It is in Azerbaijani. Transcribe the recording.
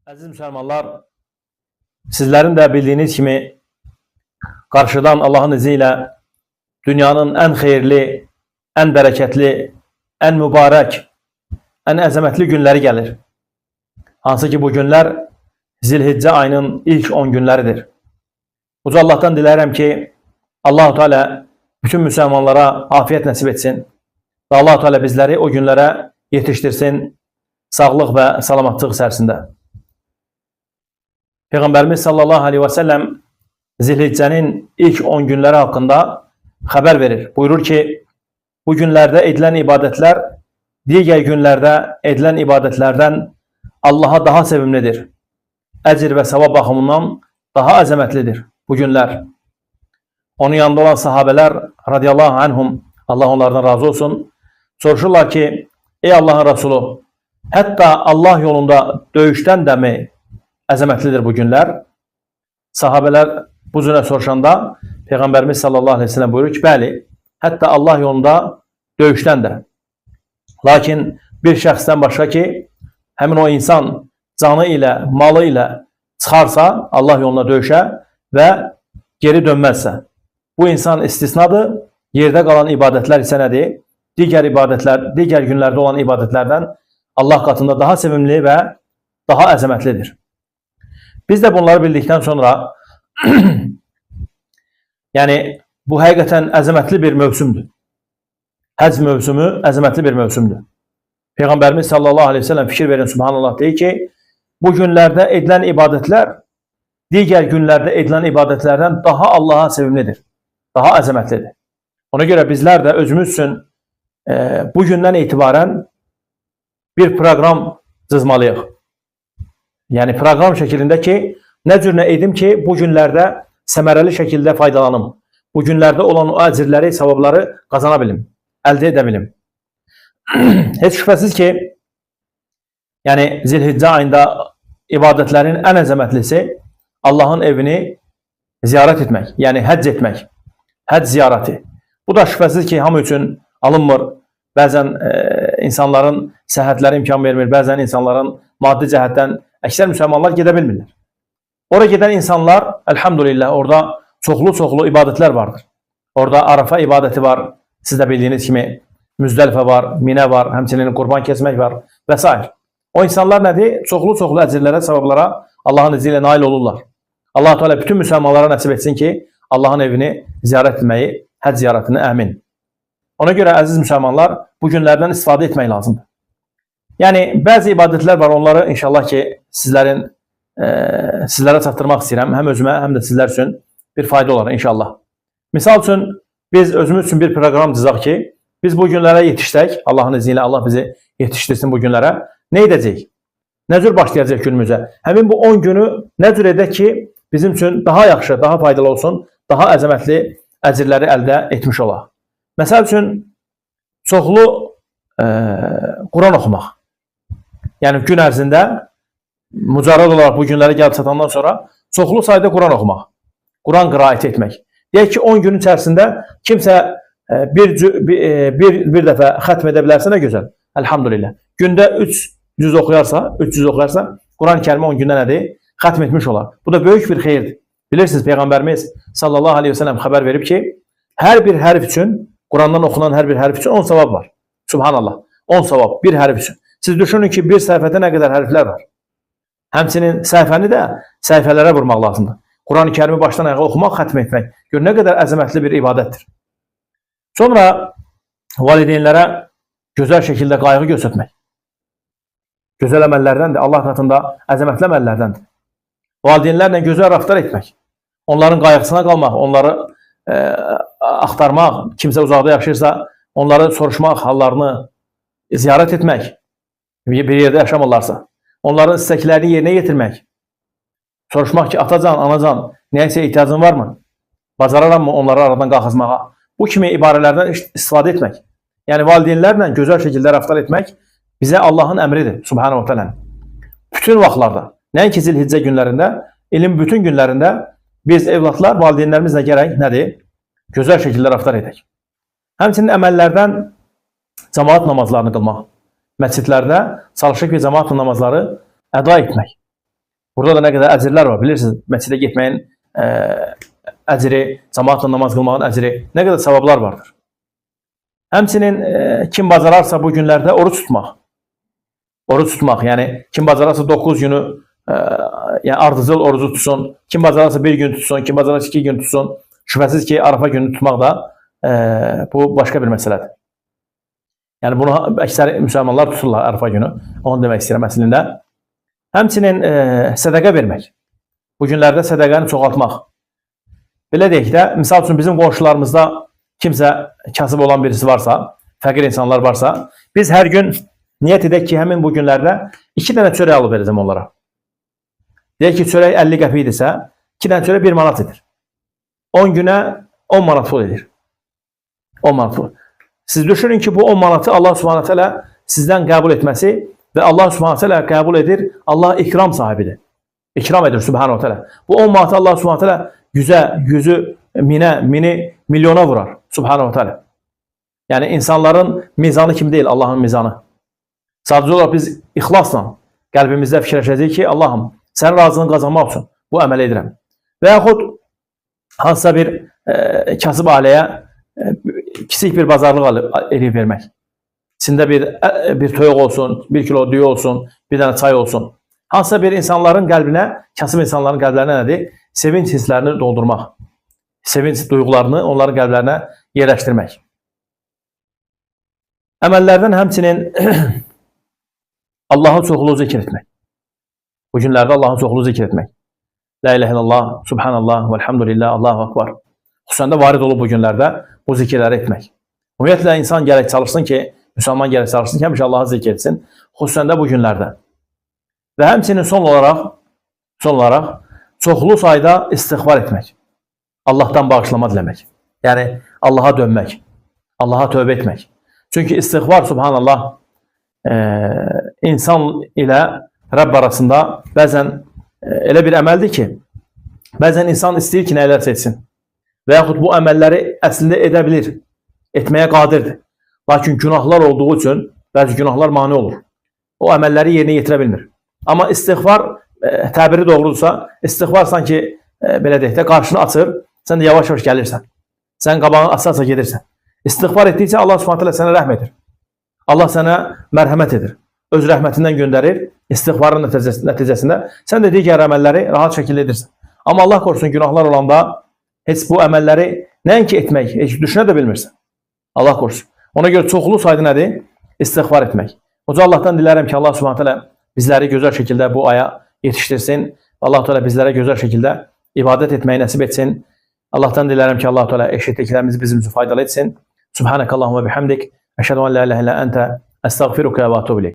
Əziz müsəlmanlar, sizlərin də bildiyiniz kimi qarşıdan Allahın izni ilə dünyanın ən xeyirli, ən bərəkətli, ən mübarək, ən əzəmətli günləri gəlir. Hansı ki, bu günlər Zilhiccə ayının ilk 10 günləridir. Uca Allahdan dilərəm ki, Allah-u Teala bütün müsəlmanlara afiyət nəsib etsin və Allah-u Teala bizləri o günlərə yetişdirsin sağlıq və salamatlıq içərisində. Peyğəmbərimiz sallallahu aleyhi və səlləm Zilhiccənin ilk 10 günləri haqqında xəbər verir. Buyurur ki, bu günlərdə edilən ibadətlər digər günlərdə edilən ibadətlərdən Allaha daha sevimlidir. Əcr və savab baxımından daha əzəmətlidir bu günlər. Onun yanında olan sahabələr radiyallahu anhum, Allah onlardan razı olsun, soruşurlar ki, ey Allahın Rasulü, hətta Allah yolunda döyüşdən də mi əzəmətlidir bu günlər? Sahabələr bu cürə soruşanda Peyğəmbərimiz sallallahu aleyhi ve sellem buyurur ki, bəli, hətta Allah yolunda döyüşdən də. Lakin bir şəxsdən başqa ki, həmin o insan canı ilə, malı ilə çıxarsa Allah yoluna döyüşə və geri dönməzsə, bu insan istisnadır. Yerdə qalan ibadətlər isə nədir? Digər ibadətlər, digər günlərdə olan ibadətlərdən Allah qatında daha sevimli və daha əzəmətlidir. Biz də bunları bildikdən sonra yəni bu həqiqətən əzəmətli bir mövsümdür. Həcc mövsümü əzəmətli bir mövsümdür. Peyğəmbərimiz sallallahu aleyhi ve sellem fikir verin, subhanallah, deyir ki, bu günlərdə edilən ibadətlər digər günlərdə edilən ibadətlərdən daha Allaha sevimlidir, daha əzəmətlidir. Ona görə bizlər də özümüz üçün bu gündən etibarən bir proqram cızmalıyıq. Yəni proqram şəklində ki, nə cür nə edim ki, bu günlərdə səmərəli şəkildə faydalanım. Bu günlərdə olan o əcrləri, savabları qazana bilim, əldə edə bilim. Heç şübhəsiz ki, yəni Zilhiccə ayında ibadətlərin ən əzəmətlisi Allahın evini ziyarət etmək, yəni həcc etmək, həcc ziyarəti. Bu da şübhəsiz ki, hamı üçün alınmır. Bəzən insanların səhhətləri imkan vermir, bəzən insanların maddi cəhətdən əksər müsəlmanlar gedə bilmirlər. Oraya gedən insanlar, əlhamdülillah, orada çoxlu ibadətlər vardır. Orada Arafa ibadəti var, siz də bildiyiniz kimi, Müzdəlifə var, Minə var, həmçinin qurban kəsmək var və s. O insanlar nədir? Çoxlu əcrlərə, savablara Allahın izni ilə nail olurlar. Allah-u Teala bütün müsəlmanlara nəsib etsin ki, Allahın evini ziyarət etməyi, həcc ziyarətini əmin. Ona görə, əziz müsəlmanlar, bu günlərdən istifadə etmək lazımdır. Yəni, bəzi ibadətlər var, onları inşallah ki, sizlərə çatdırmaq istəyirəm. Həm özümə, həm də sizlər üçün bir fayda olar inşallah. Misal üçün, biz özümüz üçün bir proqram cızaq ki, biz bu günlərə yetişsək, Allahın izni ilə Allah bizi yetişdirsin bu günlərə, nə edəcək? Nə cür başlayacaq günümüzə? Həmin bu 10 günü nə cür edək ki, bizim üçün daha yaxşı, daha faydalı olsun, daha əzəmətli əcrləri əldə etmiş olaq. Məsəl üçün, çoxlu Quran oxumaq. Yəni, gün ərzində, mücarrad olaraq bu günlərə gəlib çatandan sonra, çoxlu sayda Quran oxumaq, Quran qiraəti etmək. Deyək ki, 10 gün içərisində kimsə bir dəfə xətm edə bilərsə nə gözəl, əlhamdülillah. Gündə 300 oxuyarsa, Quran-ı Kərimi 10 gündə nədir? Xətm etmiş olar. Bu da böyük bir xeyirdir. Bilirsiniz, Peyğəmbərimiz sallallahu aleyhi ve sellem xəbər verib ki, hər bir hərf üçün, Qurandan oxunan hər bir hərf üçün 10 savab var. Subhanallah, 10 savab, bir hərf üçün. Siz düşünün ki, bir səhifədə nə qədər hərflər var. Həmçinin səhifəni də səhifələrə vurmaq lazımdır. Quran-ı Kərimi başdan ayağa oxumaq, xətm etmək. Gör, nə qədər əzəmətli bir ibadətdir. Sonra valideynlərə gözəl şəkildə qayğı göstərmək. Gözəl əməllərdəndir, Allah qatında əzəmətli əməllərdəndir. Valideynlərlə gözəl rəftar etmək, onların qayğısına qalmaq, onları axtarmaq, kimsə uzaqda yaşayırsa, onları soruşmaq, hallarını ziyarət etmək, bir yerdə yaşamırlarsa, onların istəklərini yerinə yetirmək, soruşmaq ki, atacan, anacan, nəyəsə ehtiyacın varmı? Bacararam mı onları aradan qalxızmağa? Bu kimi ibarələrdən istifadə etmək. Yəni, valideynlərlə gözəl şəkildə rəftar etmək bizə Allahın əmridir, subhanahu wa ta'ala. Bütün vaxtlarda, nəinki Zilhiccə günlərində, ilin bütün günlərində biz evlatlar, valideynlərimizlə gərək nədir? Gözəl şəkildə rəftar edək. Həmçinin əməllərdən cəmaat namazlarını qılmaq. Məscidlərdə çalışıq ki, cəmaat namazları əda etmək. Burada da nə qədər əcrlər var, bilirsiniz. Məscidə getməyin əcri, cəmaatla namaz qılmağın əcri, nə qədər savablar vardır. Həmçinin kim bacararsa bu günlərdə oruç tutmaq, yəni kim bacararsa 9 günü yəni ardıcıl orucu tutsun, kim bacararsa 1 gün tutsun, kim bacararsa 2 gün tutsun. Şübhəsiz ki, Arafa günü tutmaq da bu başqa bir məsələdir. Yəni bunu əksər müsəlmanlar tuturlar Arafa günü. Onu demək istəyirəm əslində. Həmçinin sədəqə vermək. Bu günlərdə sədəqəni çoxaltmaq. Belə deyək də, misal üçün bizim qonşularımızda kimsə kasıb olan birisi varsa, fəqir insanlar varsa, biz hər gün niyyət edək ki, həmin bu günlərdə 2 dənə çörək alıb verəcəm onlara. Deyək ki, çörək 50 qəpikdirsə, 2 dənə çörək 1 manat edir. 10 günə 10 manat pul edir. 10 manat pul. Siz düşünün ki, bu 10 manatı Allah Subhanahu teala sizdən qəbul etməsi və Allah Subhanahu teala qəbul edir. Allah ikram sahibidir. İkram edir Subhanahu teala. Bu 10 manatı Allah Subhanahu teala yüzü minə, milyona vurar Subhanahu teala. Yəni insanların mizanı kimi deyil, Allahın mizanı. Sadəcə olaraq biz ixlasla qəlbimizdə fikirləşəcəyik ki, Allahım, sənin razılığını qazanmaq üçün bu əməl edirəm. Və yaxud hansısa bir kasıb ailəyə kiçik bir bazarlıq eləyib vermək. İçində bir toyuq olsun, 1 kilo düyü olsun, bir dənə çay olsun. Hansısa bir insanların qəlbinə, kasıb insanların qəlblərinə nədir? Sevinç hisslərini doldurmaq. Sevinç duyğularını onların qəlblərinə yerləşdirmək. Əməllərdən həmçinin Allahın çoxluğu zikr etmək. Bu günlərdə Allahın çoxluğu zikr etmək. La ilahe illallah, subhanallah, velhamdülillah, Allahu akbar. Xüsusən də varid olub bu günlərdə bu zikirləri etmək. Ümumiyyətlə insan gərək çalışsın ki, müsəlman gərək çalışsın ki, həmişə Allahı zikr etsin. Xüsusən də bu günlərdə. Və həmçinin son olaraq çoxlu sayda istiğfar etmək. Allahdan bağışlama diləmək. Yəni Allaha dönmək. Allaha tövbə etmək. Çünki istiğfar, subhanallah, insan ilə Rəbb arasında bəzən elə bir əməldir ki, bəzən insan istəyir ki, nələr etsin. Və yaxud bu əməlləri əslində edə bilir, etməyə qadirdir. Lakin günahlar olduğu üçün bəzi günahlar mane olur. O əməlləri yerinə yetirə bilmir. Amma istiğfar təbiri doğrudursa, istiğfar sanki belə deyək də qarşını açır, sən də yavaş-yavaş gəlirsən. Sən qabağını açarsa gedirsən. İstiğfar etdikcə Allah Subhanahu taala sənə rəhm edir. Allah sənə mərhəmət edir. Öz rəhmətindən göndərir. İstiğfarın nəticəsində sən də digər əməlləri rahat şəkildə edirsən. Amma Allah korusun günahlar olanda heç bu əməlləri nəinki etmək, heç düşünə də bilmirsən. Allah korusun. Ona görə çoxlu sayda nədir? İstiğfar etmək. Uca Allahdan dilərəm ki, Allah Subhanahu taala bizləri gözəl şəkildə bu aya yetişdirsin. Allah Teala bizlərə gözəl şəkildə ibadət etməyi nəsib etsin. Allahdan dilərəm ki, Allah Teala eşitdiklərimizi bizim üçün faydalı etsin. Subhanakallahumma bihamdik. Əşhədu an la ilahe illa ente estağfiruka və etûbü ileyk.